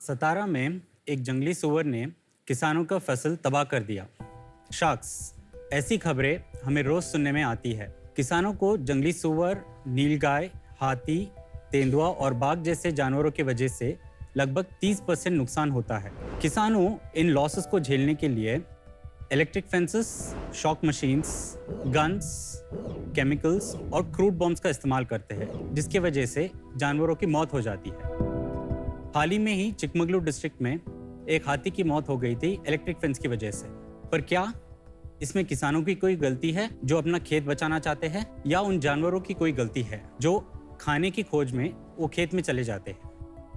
सतारा में एक जंगली सूअर ने किसानों का फसल तबाह कर दिया। शार्क्स, ऐसी खबरें हमें रोज सुनने में आती है। किसानों को जंगली सूअर, नीलगाय, हाथी, तेंदुआ और बाघ जैसे जानवरों की वजह से लगभग 30% नुकसान होता है। किसानों इन लॉसेस को झेलने के लिए electric fences, shock machines, guns, chemicals और क्रूड बॉम्ब्स का इस्तेमाल करते हैं, जिसकी वजह से जानवरों की मौत हो जाती है। हाल ही में ही चिकमगलूर डिस्ट्रिक्ट में एक हाथी की मौत हो गई थी इलेक्ट्रिक फेंस की वजह से। पर क्या इसमें किसानों की कोई गलती है जो अपना खेत बचाना चाहते हैं, या उन जानवरों की कोई गलती है जो खाने की खोज में वो खेत में चले जाते हैं?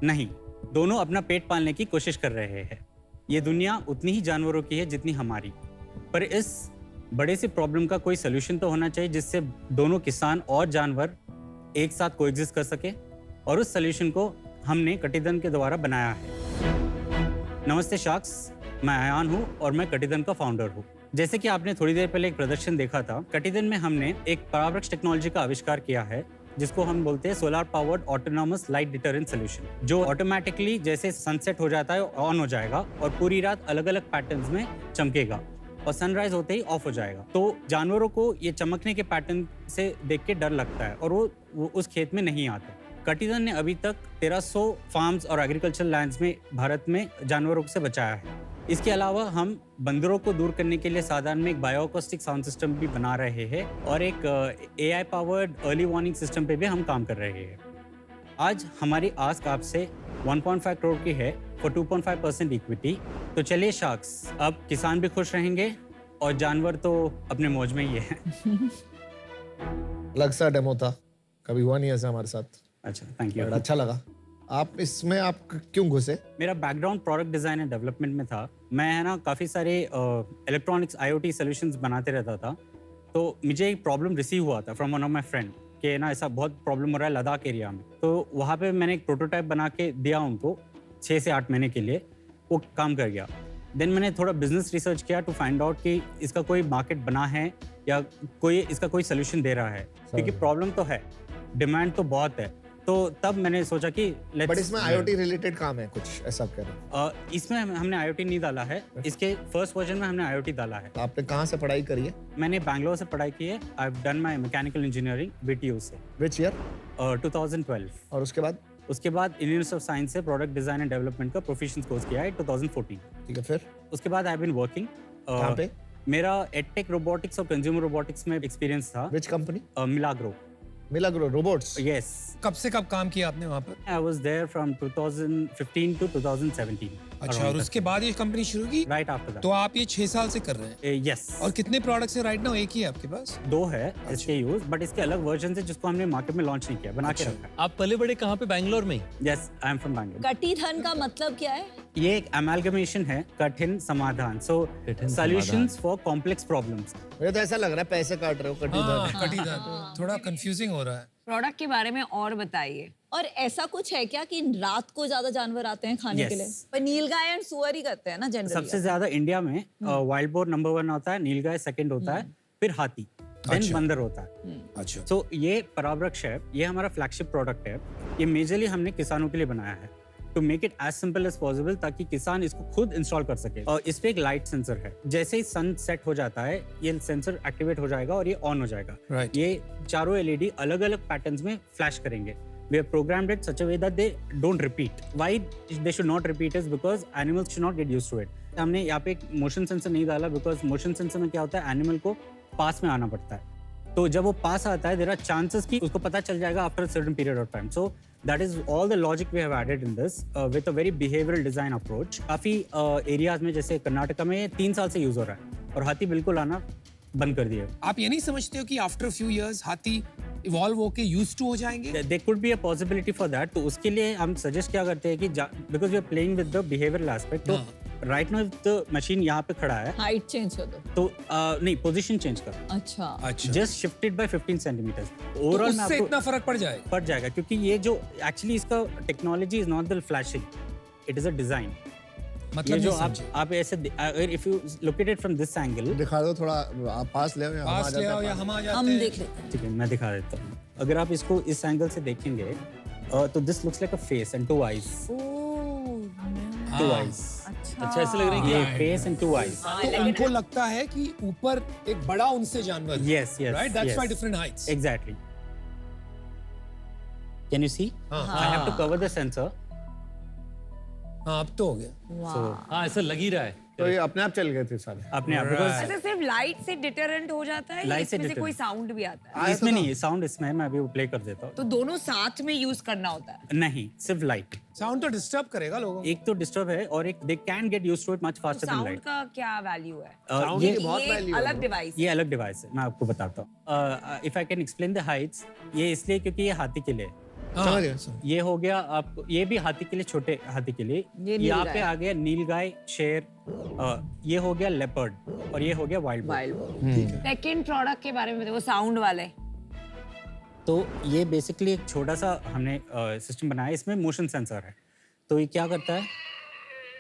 नहीं, दोनों अपना पेट पालने की कोशिश कर रहे हैं। ये दुनिया उतनी ही जानवरों की है जितनी हमारी। पर इस बड़े से प्रॉब्लम का कोई सोल्यूशन तो होना चाहिए जिससे दोनों किसान और जानवर एक साथ कोएग्जिस्ट कर सके, और उस सोल्यूशन को हमने कटिधन के द्वारा बनाया है। नमस्ते शार्क्स, मैं अयान हूँ और मैं कटिधन का फाउंडर हूँ। जैसे कि आपने थोड़ी देर पहले एक प्रदर्शन देखा था, कटिधन में हमने एक परावृक्ष टेक्नोलॉजी का आविष्कार किया है जिसको हम बोलते हैं solar powered autonomous light deterrent solution, जो ऑटोमेटिकली जैसे सनसेट हो जाता है ऑन हो जाएगा और पूरी रात अलग अलग पैटर्न्स में चमकेगा और सनराइज होते ही ऑफ हो जाएगा। तो जानवरों को ये चमकने के पैटर्न से देख के डर लगता है और वो उस खेत में नहीं आते। कटिधन ने अभी तक 1300 फार्म्स और एग्रीकल्चरल लैंड्स में भारत में जानवरों से बचाया है। इसके अलावा हम बंदरों को दूर करने के लिए साधारण में एक बायोअकॉस्टिक साउंड सिस्टम भी बना रहे हैं और एक AI powered early warning system पे भी हम काम कर रहे हैं। आज हमारी आस्क आपसे 1.5 करोड़ की है फॉर 2.5% इक्विटी। तो चलिए शार्क्स, अब किसान भी खुश रहेंगे और जानवर तो अपने मौज में ही है। अलग सा डेमो था, कभी हुआ नहीं ऐसा हमारे साथ। अच्छा, थैंक यू। अच्छा लगा। आप इसमें आप क्यों घुसे? मेरा background product design and development में था। मैं है ना काफ़ी सारे इलेक्ट्रॉनिक्स IoT सॉल्यूशंस बनाते रहता था। तो मुझे एक प्रॉब्लम रिसीव हुआ था from one of my friend कि ना ऐसा बहुत प्रॉब्लम हो रहा है लद्दाख एरिया में। तो वहाँ पे मैंने एक प्रोटोटाइप बना के दिया उनको 6 से 8 महीने के लिए। वो काम कर गया। देन मैंने थोड़ा बिजनेस रिसर्च किया टू फाइंड आउट कि इसका कोई मार्केट बना है या कोई इसका कोई सोल्यूशन दे रहा है, क्योंकि प्रॉब्लम तो है, डिमांड तो बहुत है। तो तब मैंने सोचा कि बट इसमें IoT रिलेटेड काम है कुछ ऐसा कर रहे हैं? इसमें हमने IoT नहीं डाला है। इसके फर्स्ट वर्जन में हमने IoT डाला है। आपने कहाँ से पढ़ाई करी है? मैंने बैंगलोर से पढ़ाई की है। I have done my mechanical engineering BTU से। Which year? 2012। और उसके बाद? उसके बाद इंडियन इंस्टीट्यूट ऑफ साइंस से प्रोडक्ट डिजाइन एंड डेवलपमेंट का प्रोफेशनल कोर्स किया है 2014। ठीक है, फिर उसके बाद आई हैव बीन वर्किंग। कहाँ पे? मेरा एडटेक रोबोटिक्स और कंज्यूमर रोबोटिक्स में एक्सपीरियंस था। Which company? Milagro. Milagro robots? Yes. कब से कब काम किया आपने वहाँ पर? I was there from 2015 to 2017। अच्छा, और उसके बाद ये कंपनी शुरू की? Right after that. तो आप ये 6 साल से कर रहे हैं? यस। और कितने प्रोडक्ट्स है राइट नाउ? एक ही है आपके पास? 2 है इसके यूज, बट इसके अलग वर्जन है जिसको हमने मार्केट में लॉन्च नहीं किया, बना के रखा है। आप पले बड़े कहाँ पे? बैंगलोर में? Yes, I am from Bangalore. कटिधन का मतलब क्या है? ये एक अमेलगमेशन है, कठिन समाधान, सो सॉल्यूशंस फॉर कॉम्प्लेक्स प्रॉब्लम्स। मुझे तो ऐसा लग रहा है पैसे काट रहे हो कटिधन। कटिधन थोड़ा कंफ्यूजिंग हो रहा है। प्रोडक्ट के बारे में और बताइए। और ऐसा कुछ है क्या कि रात को ज्यादा जानवर आते हैं खाने के लिए? पर नीलगाय एंड सुअर ही करते हैं ना जनरली। सबसे ज्यादा इंडिया में वाइल्ड बोर नंबर 1 होता है, नीलगाय सेकंड होता है, फिर हाथी, देन बंदर होता है। अच्छा, तो ये परावृक्ष है, ये हमारा फ्लैगशिप प्रोडक्ट है। ये मेजरली हमने किसानों के लिए बनाया है to make it as simple as possible, ताकि किसान इसको खुद इंस्टॉल कर सके। और इस पे एक लाइट सेंसर है, जैसे ही सन सेट हो जाता है ये सेंसर एक्टिवेट हो जाएगा और ये ऑन हो जाएगा। Right. ये चारों LED अलग अलग पैटर्न्स में फ्लैश करेंगे। We have programmed it such a way that they don't repeat. Why they should not repeat is because animals should not get used to it. हमने यहाँ पे एक मोशन सेंसर नहीं डाला because मोशन सेंसर में क्या होता है, एनिमल को पास में आना पड़ता है। तो जब वो पास आता है, there are chances कि उसको पता चल जाएगा after a certain period of time. So that is all the logic we have added in this with a very behavioral design approach. काफी एरियाज में, जैसे कर्नाटका में 3 साल से यूज हो रहा है और हाथी बिल्कुल आना बंद कर दिया। आप ये नहीं समझते हो कि आफ्टर फ्यू इयर्स हाथी इवॉल्व होके यूज्ड टू हो जाएंगे? There could be a possibility for that. तो उसके लिए हम सजेस्ट क्या करते हैं कि because we are playing with the behavioral aspect, तो राइट नाउ द मशीन यहाँ पे खड़ा है, हाइट चेंज कर दो। तो नहीं, पोजीशन चेंज कर, अच्छा, अच्छा, जस्ट शिफ्टेड बाय 15 सेंटीमीटर। तो उससे इतना फर्क पड़ जाएगा, क्योंकि ये जो एक्चुअली इसका technology is not the flashing, it is a design. मतलब ये जो आप ऐसे, if you look at it from this angle, दिखा दो थोड़ा, आप पास ले आओ या हम आ जाते हैं। हम देख लेते हैं। ठीक है, मैं दिखा देता हूँ। अगर आप इसको इस एंगल से देखेंगे तो this looks like a face and 2 eyes. 2 eyes. अच्छा ऐसे लग रहा है कि ये फेस एंड 2 eyes. तो उनको लगता है कि ऊपर एक बड़ा उनसे जानवर है। Yes, yes. Right? That's yes. why different heights. Exactly. Can you see? I have to cover the sensor. हाँ, अब तो हो गया। So हाँ ऐसा लग ही रहा है। तो ये अपने आप चल गए थे सारे। अपने आप because अच्छा सिर्फ लाइट से डिटरेंट हो जाता है या Light से इसमें से deterrent. कोई साउंड भी आता है? इसमें नहीं साउंड इसमें है, मैं अभी वो प्ले कर देता हूँ. तो दोनों साथ में यूज करना होता है। नहीं सिर्फ लाइट. साउंड तो डिस्टर्ब करेगा लोगों को। एक तो डिस्टर्ब है और एक they can get used to it much faster than sound light. का क्या वैल्यू है? Sound ये की बहुत ये value है। अलग डिवाइस ये अलग डिवाइस है, मैं आपको बताता हूँ. If I can explain the Heights, ये इसलिए क्योंकि ये हाथी के लिए है. समझ गया समझ ये हो गया आपको, ये भी हाथी के लिए, छोटे हाथी के लिए. ये यहाँ नीलगाय। पे आ गया नीलगाय, शेर, ये हो गया लेपर्ड और ये हो गया wild boar. Wild. Second product के बारे में बताओ, वो साउंड वाले। तो ये बेसिकली एक छोटा सा हमने सिस्टम बनाया है, इसमें मोशन सेंसर है. तो ये क्या करता है,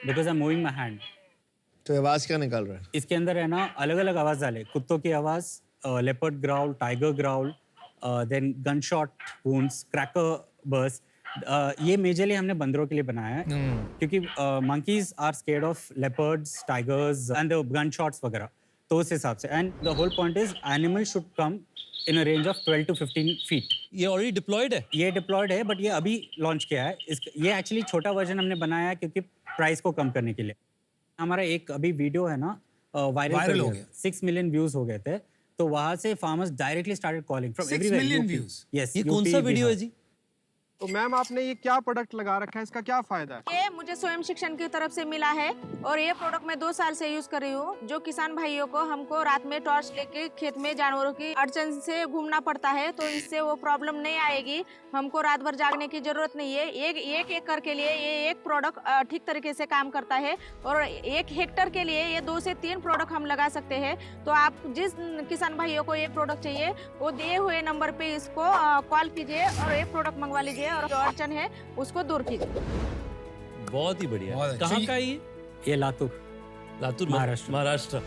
because I am moving my hand, तो आवाज क्या निकाल रहा है? इसके अंदर है ना अलग अलग आवाज डाले. कुत्तों की आवाज, leopard growl, tiger growl, then gun shot wounds, cracker burst. ये मेजरली हमने बंदरों के लिए बनाया है क्योंकि monkeys are scared of leopards, tigers and the gun shots वगैरह. तो उस हिसाब से, and the whole point is animal should come in a range of 12 to 15 feet. ये ऑलरेडी डिप्लॉयड है। ये डिप्लॉयड है बट ये अभी लॉन्च किया है. ये एक्चुअली छोटा वर्जन हमने बनाया है क्योंकि प्राइस को कम करने के लिए. हमारा एक अभी वीडियो है ना वायरल हो गया, 6 million व्यूज हो गए थे. तो वहां से farmers directly started calling from 6 everywhere. million views? Yes. ये कौन सा वीडियो है जी? तो मैम आपने ये क्या प्रोडक्ट लगा रखा है, इसका क्या फायदा है? ये मुझे स्वयं शिक्षण की तरफ से मिला है और ये प्रोडक्ट मैं 2 साल से यूज कर रही हूँ. जो किसान भाइयों को हमको रात में टॉर्च लेके खेत में जानवरों की अड़चन से घूमना पड़ता है, तो इससे वो प्रॉब्लम नहीं आएगी. हमको रात भर जागने की जरूरत नहीं है. एक एकड़ के लिए ये एक प्रोडक्ट ठीक तरीके से काम करता है और 1 हेक्टर के लिए ये 2 से 3 प्रोडक्ट हम लगा सकते हैं. तो आप जिस किसान भाइयों को ये प्रोडक्ट चाहिए वो दिए हुए नंबर पे इसको कॉल कीजिए और ये प्रोडक्ट मंगवा लीजिए और जो अड़चन है उसको दूर कीजिए. बहुत ही बढ़िया। बहुत अच्छा। कहाँ का है ये? ये लातूर, लातूर महाराष्ट्र। महाराष्ट्र।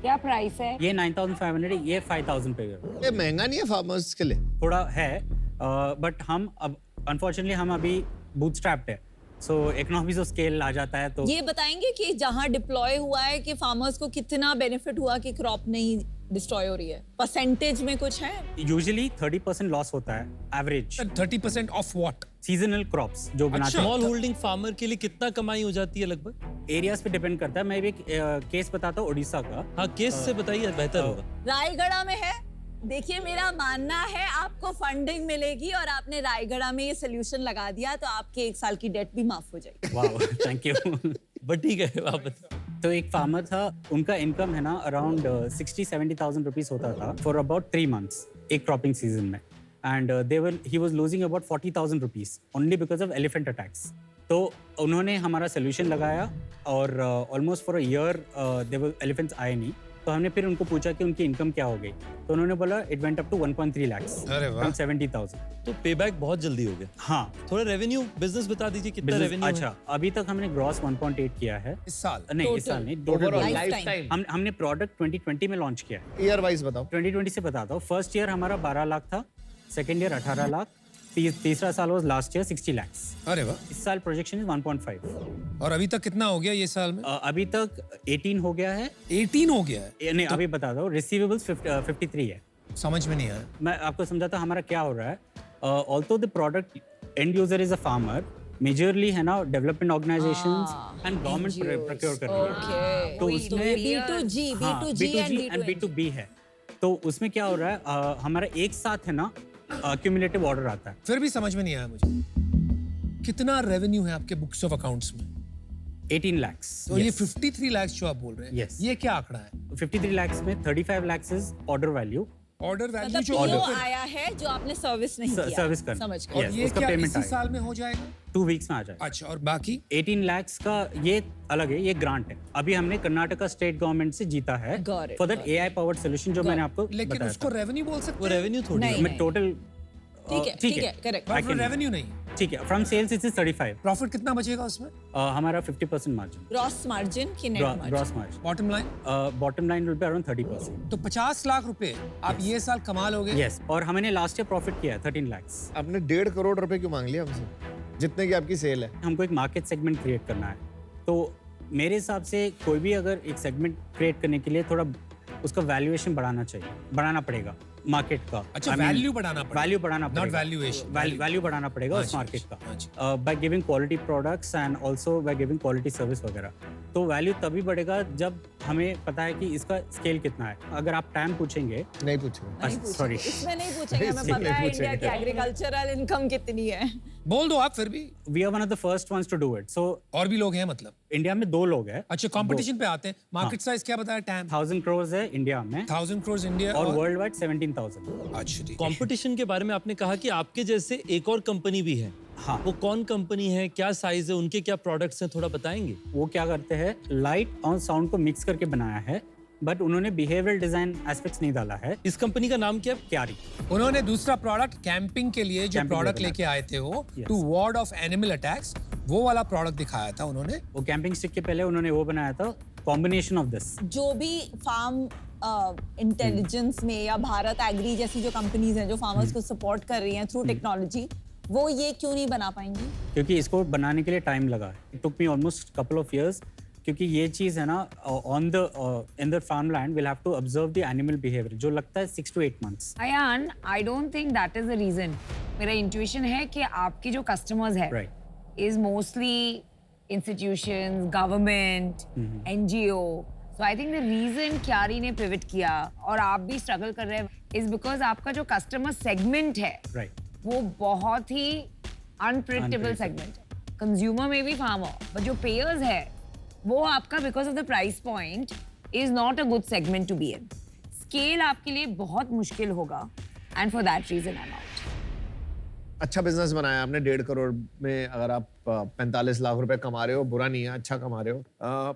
क्या प्राइस है? ये 9,500, ये 5,000 पे है. ये महंगा नहीं है फार्मर्स के लिए? थोड़ा है बट हम अब अनफॉर्चुनेटली हम अभी बूटस्ट्रैप्ड है, सो इकोनॉमीज ऑफ स्केल आ जाता है. तो ये बताएंगे कि जहाँ डिप्लॉय हुआ है कि फार्मर्स को कितना बेनिफिट हुआ कि क्रॉप नहीं डिस्ट्रॉय हो रही है, परसेंटेज में कुछ है? यूजुअली 30% लॉस होता है average. 30% of what? Seasonal crops जो बनाते हैं. स्मॉल होल्डिंग फार्मर के लिए कितना कमाई हो जाती है लगभग? एरियाज पे डिपेंड करता है. मैं भी एक केस बताता हूँ उड़ीसा का. हाँ केस से बताइए बेहतर होगा। रायगढ़ में है. देखिए मेरा मानना है आपको फंडिंग मिलेगी और आपने रायगढ़ में ये सोल्यूशन लगा दिया तो आपके 1 साल की डेट भी माफ हो जाएगी. Wow thank you. बट ठीक है आप बताइए। तो एक फार्मर था, उनका इनकम है ना अराउंड 60-70,000 रुपीज होता था फॉर अबाउट 3 months एक क्रॉपिंग सीजन में. And he was losing about 40,000 rupees only because of elephant attacks. तो उन्होंने हमारा सोल्यूशन लगाया और almost for a year elephants आए नहीं. तो हमने फिर उनको पूछा कि उनकी इनकम क्या हो गई. तो उन्होंने बोला it went up to 1.3 lakhs अरे वाह। फ्रॉम 70,000. तो पे बैक बहुत जल्दी हो गया। हाँ थोड़ा रेवेन्यू बिजनेस बता दीजिए कितना business- रेवेन्यू अच्छा अभी तक हमने ग्रॉस 1.8 किया है. इस साल? नहीं इस साल नहीं, total. Overall Lifetime. Life time हमने प्रोडक्ट 2020 में लॉन्च किया है. ईयर वाइज बताओ. 2020 से बताता हूँ. फर्स्ट ईयर हमारा 12 लाख था, सेकेंड ईयर 18 लाख, तीसरा साल वाज लास्ट ईयर 60 lakhs. अरे वाह। इस साल प्रोजेक्शन इज 1.5. और अभी तक कितना हो गया ये साल में? अभी तक 18 हो गया है. 18 हो गया है? नहीं अभी बता दो. रिसीवेबल्स 53 है. समझ में नहीं आया। मैं आपको समझाता हूँ हमारा क्या हो रहा है. Also the product and user is a farmer, majorly है ना development organisations and government procure कर रही है. ओके तो तो उसमें ये B2G, हाँ, B2G एंड B2B है. तो उसमें क्या हो रहा है, हमारा एक साथ है ना क्यूमुलेटिव ऑर्डर आता है. फिर भी समझ में नहीं आया मुझे। कितना रेवेन्यू है आपके बुक्स ऑफ अकाउंट्स में? 18 lakhs. तो ये Yes. 53 lakhs जो आप बोल रहे हैं, Yes. ये क्या आंकड़ा है? 53 lakhs में 35 lakhs is order value. Order value मतलब जो PO ऑर्डर आया है जो आपने सर्विस नहीं किया. सर्विस करना. समझ गए. और Yes, ये उसका क्या पेमेंट इसी आएगा साल में हो जाएगा? 2 weeks में आ जाएगा. अच्छा, और बाकी? 18 lakhs का ये अलग है, ये ग्रांट है. अभी हमने कर्नाटका स्टेट गवर्नमेंट से जीता है Got it, for that AI powered solution जो मैंने आपको लेकिन बताया उसको था. रेवेन्यू बोल सकते वो हैं? रेवेन्यू थोड़ी नहीं, है। मैं टोटल ठीक है करेक्ट. I can- रेवेन्यू नहीं। ठीक है, from sales it is 35। Profit कितना बचेगा उसमें? हमारा 50% मार्जिन, ग्रॉस मार्जिन की net margin? Gross margin. Bottom line? Bottom line will be around 30%। तो 50 लाख रुपए आप ये साल कमा लोगे? यस, और हमने लास्ट ईयर प्रॉफिट किया है 13 lakhs। आपने 1.5 करोड़ रुपए क्यों मांग लिया हमसे, जितने की आपकी सेल है? हमको एक मार्केट सेगमेंट क्रिएट करना है, तो मेरे हिसाब से कोई भी अगर एक सेगमेंट क्रिएट करने के लिए थोड़ा उसका वैल्यूएशन बढ़ाना पड़ेगा मार्केट का। अच्छा, वैल्यू बढ़ाना पड़ेगा, वैल्यू बढ़ाना नॉट पड़ेगा, वैल्यूएशन। वैल्यू बढ़ाना पड़ेगा उस अच्छा, मार्केट अच्छा। का by giving quality products and also by giving quality service वगैरह। तो वैल्यू तभी बढ़ेगा जब हमें पता है कि इसका स्केल कितना है। अगर आप टाइम पूछेंगे, नहीं पूछेंगे। नहीं पूछेंगे, सॉरी, इसमें नहीं पूछेंगे, हमें इसमें पता नहीं है इंडिया पूछेंगे। की एग्रीकल्चरल इनकम कितनी है। बोल दो आप फिर भी। We are one of the first ones to do it. So और भी लोग हैं मतलब? इंडिया में 2 लोग हैं। अच्छा, कंपटीशन पे आते हैं। मार्केट साइज क्या बताया टैम? 1000 crores है इंडिया में 1000 crores इंडिया और वर्ल्ड वाइड 17,000। अच्छा ठीक है। कंपटीशन के बारे में आपने कहा कि आपके जैसे एक और कंपनी भी है। हाँ। वो कौन कंपनी है, क्या साइज है, उनके क्या प्रोडक्ट्स हैं, थोड़ा बताएंगे? वो क्या करते हैं, लाइट और साउंड को मिक्स करके बनाया है, बट उन्होंने बिहेवियरल डिजाइन एस्पेक्ट्स नहीं डाला है। इस कंपनी का नाम क्या है? क्यारी। उन्होंने दूसरा प्रोडक्ट कैंपिंग के लिए जो Camping प्रोडक्ट के लिए लेके आए थे वो Yes. To ward off animal attacks, वो वाला प्रोडक्ट दिखाया था उन्होंने। वो कैंपिंग स्टिक के पहले उन्होंने वो बनाया था, कॉम्बिनेशन ऑफ दिस। जो भी फार्म इंटेलिजेंस में या भारत एग्री जैसी जो कंपनीज हैं जो फार्मर्स को सपोर्ट कर रही हैं थ्रू टेक्नोलॉजी, वो ये क्यों नहीं बना पाएंगी? क्योंकि इसको बनाने के लिए टाइम लगा। It took me almost couple of years, क्योंकि ये चीज़ है ना, on the in the farm land will have to observe the animal behaviour, जो लगता है 6 to 8 months। Ayaan, I don't think that is the reason. मेरा इंट्यूशन है कि आपके जो कस्टमर्स है right. Is mostly institutions, government, NGO. So I think the reason क्यारी ने पिवट किया और आप भी स्ट्रगल कर रहे हैं इज बिकॉज आपका जो कस्टमर सेगमेंट है राइट। वो बहुत ही अनप्रिडिक्टेबल Unpredictable। सेगमेंट है। कंज्यूमर में भी फार्मर, बट जो पेयर्स है वो आपका because of the price point is not a good segment to be in. Scale आपके लिए बहुत मुश्किल होगा and for that reason I am out. अच्छा बिजनेस बनाया आपने 1.5 करोड़ में। अगर आप 45 लाख रुपए कमा रहे हो, बुरा नहीं है, अच्छा कमा रहे हो।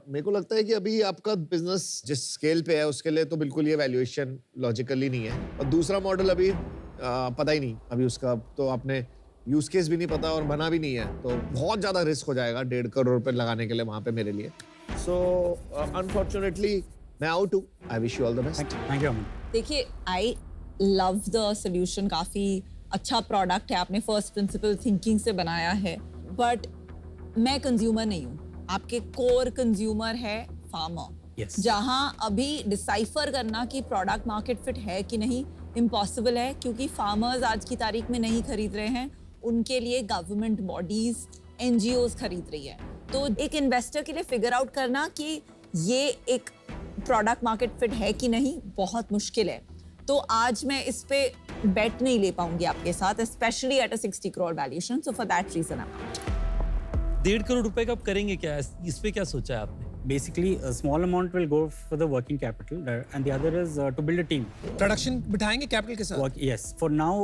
मेरे को लगता है कि अभी आपका बिजनेस जिस स्केल पे है उसके लिए तो बिल्कुल ये वैल्यूएशन लॉजिकली नहीं है। और दूसरा मॉडल अभी पता ही नहीं, अभी उसका तो आपने यूज केस भी नहीं पता और बना भी नहीं है, तो बहुत ज्यादा रिस्क हो जाएगा 1.5 करोड़ रुपए लगाने के लिए वहां पे मेरे लिए। सो अनफॉर्चुनेटली मैं आउट हूँ। I wish you all the best. Thank you Aman. देखिए, आई लव द सोल्यूशन, काफी अच्छा प्रोडक्ट है, आपने फर्स्ट प्रिंसिपल थिंकिंग से बनाया है, बट मैं कंज्यूमर नहीं हूँ, आपके कोर कंज्यूमर है फार्मर। Yes. जहां अभी डिसाइफर करना कि प्रोडक्ट मार्केट फिट है कि नहीं इम्पॉसिबल है, क्योंकि फार्मर्स आज की तारीख में नहीं खरीद रहे हैं, उनके लिए गवर्नमेंट बॉडीज, एनजीओज खरीद रही है। तो एक इन्वेस्टर के लिए फिगर आउट करना कि ये एक प्रोडक्ट मार्केट फिट है कि नहीं बहुत मुश्किल है। तो आज मैं इस पे बेट नहीं ले पाऊंगी आपके साथ, specially at a 60 crore valuation. So for that reason I am out. 1.5 crore रुपए का आप करेंगे क्या? इस पे क्या सोचा है आपने? Basically, a small amount will go for the working capital, and the other is to build a team. Production बिठाएंगे कैपिटल के साथ? Yes, for now,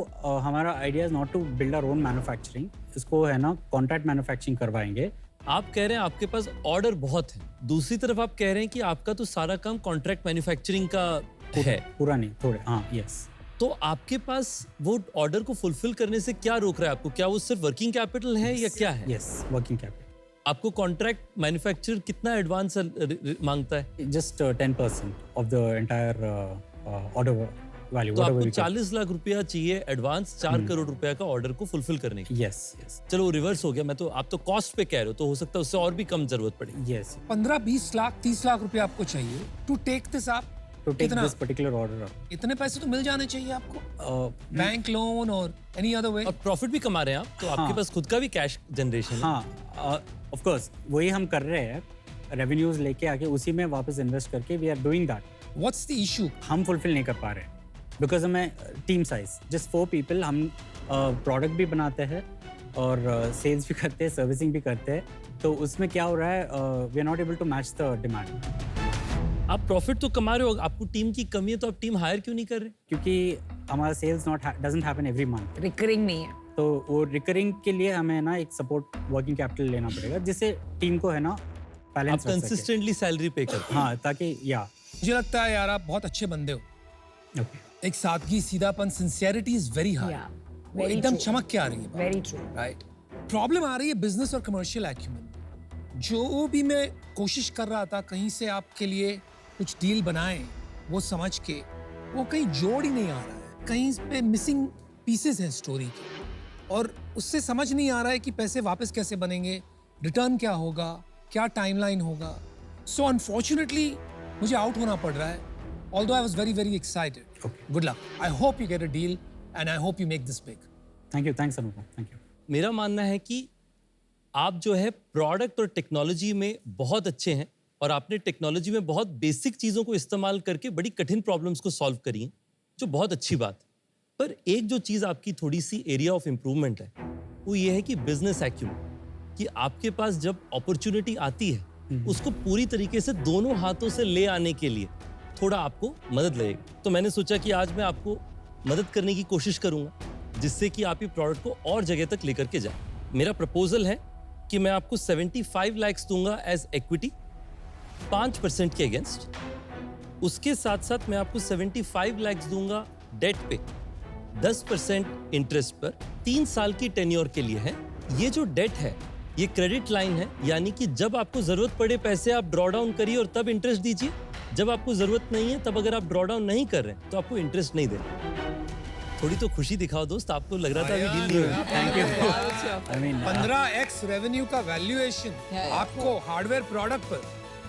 हमारा idea is not to build our own manufacturing. इसको है ना contract manufacturing करवाएंगे। आप कह रहे हैं आपके पास ऑर्डर बहुत है, दूसरी तरफ आप कह रहे हैं कि आपका तो सारा काम कॉन्ट्रैक्ट मैन्युफैक्चरिंग का है। पूरा नहीं, थोड़े। हाँ, yes। तो आपके पास वो ऑर्डर को फुलफिल करने से क्या रोक रहा है आपको? क्या वो सिर्फ वर्किंग कैपिटल है या क्या है? Yes, working capital. आपको कॉन्ट्रैक्ट मैन्युफैक्चरर कितना एडवांस मांगता है? Just 10% of the entire order value. तो whatever आपको we get. 40 लाख रुपया चाहिए एडवांस 4 करोड़ रुपया का ऑर्डर को फुलफिल करने की। Yes, yes, चलो रिवर्स हो गया, मैं तो आप तो कॉस्ट पे कह रहे हो, तो हो सकता है उससे और भी कम जरूरत पड़े। yes. 15-20 लाख 30 लाख रुपए आपको चाहिए टू टेक दिस आप। To take कितना? this particular order up. इतने पैसे तो मिल जाने चाहिए आपको, बैंक लोन और एनी अदर वे। और प्रॉफिट भी कमा रहे हैं आप, तो आपके हाँ। पास खुद का भी कैश जनरेशन है। हाँ, ऑफ कोर्स वही हम कर रहे हैं, रेवेन्यूज लेके आके उसी में वापस इन्वेस्ट करके we are doing that. What's the issue? हम फुलफिल नहीं कर पा रहे बिकॉज हमें टीम साइज जस्ट 4 people, हम प्रोडक्ट भी बनाते हैं और सेल्स भी करते हैं, सर्विसिंग भी करते हैं, तो उसमें क्या हो रहा है, we are not able to match the demand. आप प्रॉफिट तो कमा रहे हो, आपको टीम की कमी है, तो आप टीम हायर क्यों नहीं कर रहे? क्योंकि हमारा sales doesn't happen every month, recurring नहीं है। तो वो रिकरिंग के लिए हमें ना एक सपोर्ट वर्किंग कैपिटल लेना पड़ेगा, जिससे टीम को है ना आप बैलेंस रख सके। कंसिस्टेंटली सैलरी पे करते हाँ, ताकि मुझे लगता है यार आप बहुत अच्छे बंदे हो। ओके। एक सादगी, सीधापन, sincerity is very high. Yeah, वो very एकदम true. चमक के आ रही है। Very true. राइट। प्रॉब्लम आ रही है बिजनेस और कमर्शियल एक्यूमेंट। जो भी मैं कोशिश कर रहा था कहीं से आपके लिए कुछ डील बनाएं, वो समझ के वो कहीं जोड़ ही नहीं आ रहा है, कहीं पे मिसिंग पीसेस हैं स्टोरी के, और उससे समझ नहीं आ रहा है कि पैसे वापस कैसे बनेंगे, रिटर्न क्या होगा, क्या टाइमलाइन होगा। सो अनफॉर्चुनेटली मुझे आउट होना पड़ रहा है, although I was very very excited. Good luck, I hope you get a deal and I hope you make this big. Thank you, thanks Anupam, thank you. मेरा मानना है कि आप जो है प्रोडक्ट और टेक्नोलॉजी में बहुत अच्छे हैं और आपने टेक्नोलॉजी में बहुत बेसिक चीज़ों को इस्तेमाल करके बड़ी कठिन प्रॉब्लम्स को सॉल्व करी हैं, जो बहुत अच्छी बात है। पर एक जो चीज़ आपकी थोड़ी सी एरिया ऑफ इम्प्रूवमेंट है वो ये है कि बिजनेस एक्यूमेंट, कि आपके पास जब अपॉर्चुनिटी आती है उसको पूरी तरीके से दोनों हाथों से ले आने के लिए थोड़ा आपको मदद लगेगी। तो मैंने सोचा कि आज मैं आपको मदद करने की कोशिश करूंगा जिससे कि आप ये प्रोडक्ट को और जगह तक लेकर के जाएं। मेरा प्रपोजल है कि मैं आपको 75 लाख दूंगा एज इक्विटी 5% के अगेंस्ट। उसके साथ साथ मैं आपको 75 लाख दूंगा डेट पे 10% इंटरेस्ट पर 3 साल की टेन्योर के लिए है। ये जो डेट है ये क्रेडिट लाइन है, यानी कि जब आपको जरूरत पड़े पैसे आप ड्रॉ डाउन करिए और तब इंटरेस्ट दीजिए। जब आपको जरूरत नहीं है तब अगर आप ड्रॉ डाउन नहीं कर रहे तो आपको इंटरेस्ट नहीं देना। थोड़ी तो खुशी दिखाओ दोस्त, आपको लग रहा था अभी डील नहीं होगी। Thank you. I mean 15x revenue का वैल्यूएशन आपको हार्डवेयर प्रोडक्ट पर,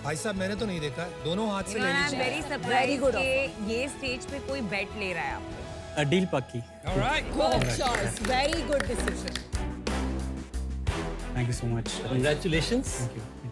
भाई साहब मैंने तो नहीं देखा है, दोनों हाथ से लेनी चाहिए। वेरी सरप्राइज कि ये स्टेज पे कोई बेट ले रहा है आपको। डील पक्की। Alright, Good choice. Very good decision. Thank you so much. Congratulations. Thank you.